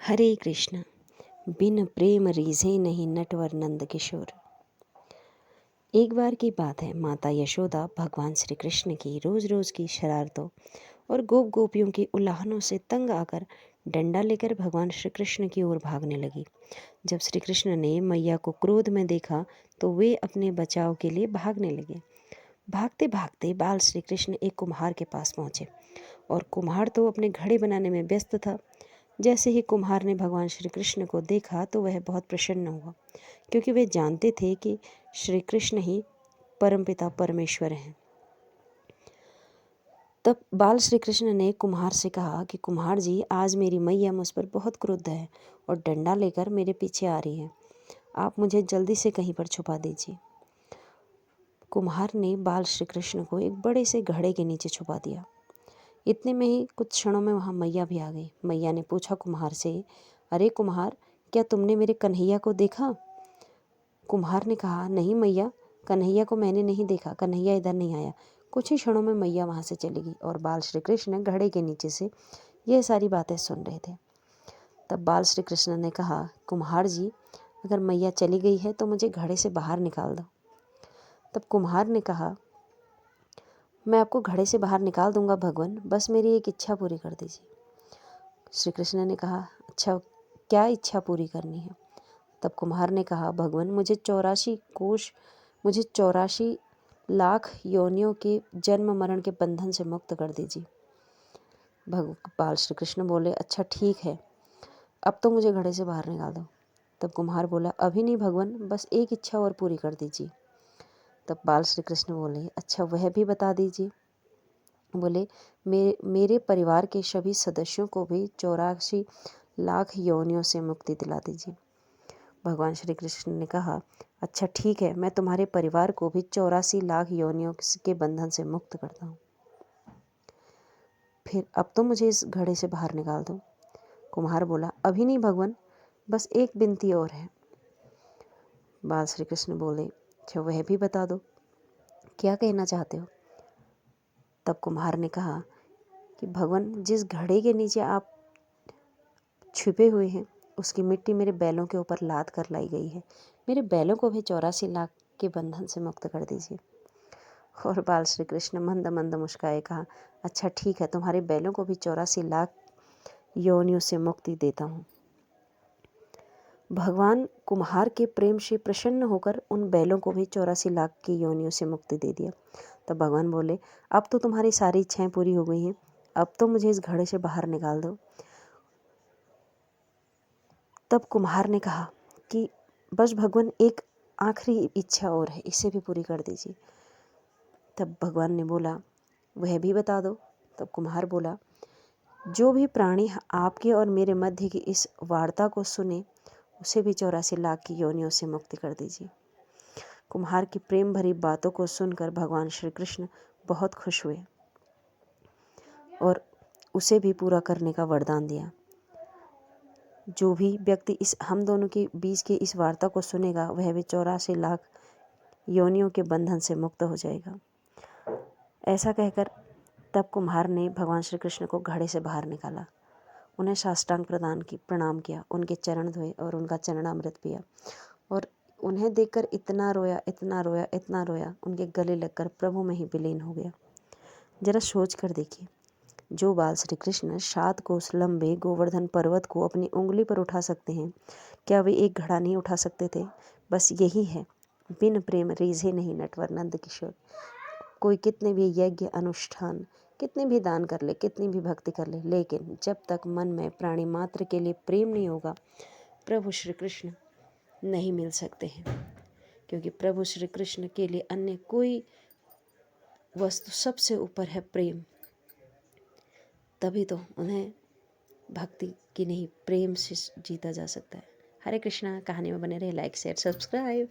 हरे कृष्ण। बिन प्रेम रीझे नहीं नटवर नंद किशोर। एक बार की बात है, माता यशोदा भगवान श्री कृष्ण की रोज़ रोज़ की शरारतों और गोप गोपियों की उलाहनों से तंग आकर डंडा लेकर भगवान श्री कृष्ण की ओर भागने लगी। जब श्री कृष्ण ने मैया को क्रोध में देखा तो वे अपने बचाव के लिए भागने लगे। भागते भागते बाल श्री कृष्ण एक कुम्हार के पास पहुँचे और कुम्हार तो अपने घड़े बनाने में व्यस्त था। जैसे ही कुम्हार ने भगवान श्री कृष्ण को देखा तो वह बहुत प्रसन्न हुआ, क्योंकि वे जानते थे कि श्री कृष्ण ही परमपिता परमेश्वर हैं। तब बाल श्री कृष्ण ने कुम्हार से कहा कि कुम्हार जी, आज मेरी मैया मुझ पर बहुत क्रुद्ध है और डंडा लेकर मेरे पीछे आ रही है। आप मुझे जल्दी से कहीं पर छुपा दीजिए। कुम्हार ने बाल श्री कृष्ण को एक बड़े से घड़े के नीचे छुपा दिया। इतने में ही कुछ क्षणों में वहाँ मैया भी आ गई। मैया ने पूछा कुम्हार से, अरे कुम्हार, क्या तुमने मेरे कन्हैया को देखा? कुम्हार ने कहा, नहीं मैया, कन्हैया को मैंने नहीं देखा, कन्हैया इधर नहीं आया। कुछ ही क्षणों में मैया वहाँ से चली गई और बाल श्री कृष्ण घड़े के नीचे से यह सारी बातें सुन रहे थे। तब बाल श्री कृष्ण ने कहा, कुम्हार जी, अगर मैया चली गई है तो मुझे घड़े से बाहर निकाल दो। तब कुम्हार ने कहा, मैं आपको घड़े से बाहर निकाल दूंगा भगवान, बस मेरी एक इच्छा पूरी कर दीजिए। श्री कृष्ण ने कहा, अच्छा, क्या इच्छा पूरी करनी है? तब कुम्हार ने कहा, भगवान, मुझे 84 लाख योनियों के जन्म मरण के बंधन से मुक्त कर दीजिए। बाल श्री कृष्ण बोले, अच्छा ठीक है, अब तो मुझे घड़े से बाहर निकाल दो। तब कुम्हार बोला, अभी नहीं भगवान, बस एक इच्छा और पूरी कर दीजिए। तब बाल श्री कृष्ण बोले, अच्छा वह भी बता दीजिए। बोले, मेरे परिवार के सभी सदस्यों को भी 84 लाख योनियों से मुक्ति दिला दीजिए। भगवान श्री कृष्ण ने कहा, अच्छा ठीक है, मैं तुम्हारे परिवार को भी 84 लाख योनियों के बंधन से मुक्त करता हूँ। फिर अब तो मुझे इस घड़े से बाहर निकाल दो। कुम्हार बोला, अभी नहीं भगवान, बस एक विनती और है। बाल श्री कृष्ण बोले, अच्छा वह भी बता दो, क्या कहना चाहते हो? तब कुम्हार ने कहा कि भगवान, जिस घड़े के नीचे आप छुपे हुए हैं उसकी मिट्टी मेरे बैलों के ऊपर लाद कर लाई गई है। मेरे बैलों को भी 84 लाख के बंधन से मुक्त कर दीजिए। और बाल श्री कृष्ण मंद मंद मुस्काए, कहा, अच्छा ठीक है, तुम्हारे बैलों को भी 84 लाख योनियों से मुक्ति देता हूँ। भगवान कुम्हार के प्रेम से प्रसन्न होकर उन बैलों को भी 84 लाख की योनियों से मुक्ति दे दिया। तब भगवान बोले, अब तो तुम्हारी सारी इच्छाएं पूरी हो गई हैं, अब तो मुझे इस घड़े से बाहर निकाल दो। तब कुम्हार ने कहा कि बस भगवान, एक आखिरी इच्छा और है, इसे भी पूरी कर दीजिए। तब भगवान ने बोला, वह भी बता दो। तब कुम्हार बोला, जो भी प्राणी आपके और मेरे मध्य की इस वार्ता को सुने उसे भी 84 लाख की योनियों से मुक्ति कर दीजिए। कुम्हार की प्रेम भरी बातों को सुनकर भगवान श्री कृष्ण बहुत खुश हुए और उसे भी पूरा करने का वरदान दिया। जो भी व्यक्ति इस हम दोनों के बीच की इस वार्ता को सुनेगा वह भी 84 लाख योनियों के बंधन से मुक्त हो जाएगा। ऐसा कहकर तब कुम्हार ने भगवान श्री कृष्ण को घड़े से बाहर निकाला, उन्हें साष्टांग प्रणाम किया, उनके चरण धोए और उनका चरणामृत पिया और उन्हें देखकर इतना रोया, इतना रोया, इतना रोया, उनके गले लगकर प्रभु में ही विलीन हो गया। जरा सोच कर देखिए, जो बाल श्री कृष्ण 7 कोस लंबे गोवर्धन पर्वत को अपनी उंगली पर उठा सकते हैं, क्या वे एक घड़ा नहीं उठा सकते थे? बस यही है, बिन प्रेम रीझे नहीं नटवर नंद किशोर। कोई कितने भी यज्ञ अनुष्ठान, कितने भी दान कर ले, कितनी भी भक्ति कर ले, लेकिन जब तक मन में प्राणी मात्र के लिए प्रेम नहीं होगा, प्रभु श्री कृष्ण नहीं मिल सकते हैं। क्योंकि प्रभु श्री कृष्ण के लिए अन्य कोई वस्तु सबसे ऊपर है प्रेम। तभी तो उन्हें भक्ति की नहीं, प्रेम से जीता जा सकता है। हरे कृष्णा। कहानी में बने रहे, लाइक शेयर सब्सक्राइब।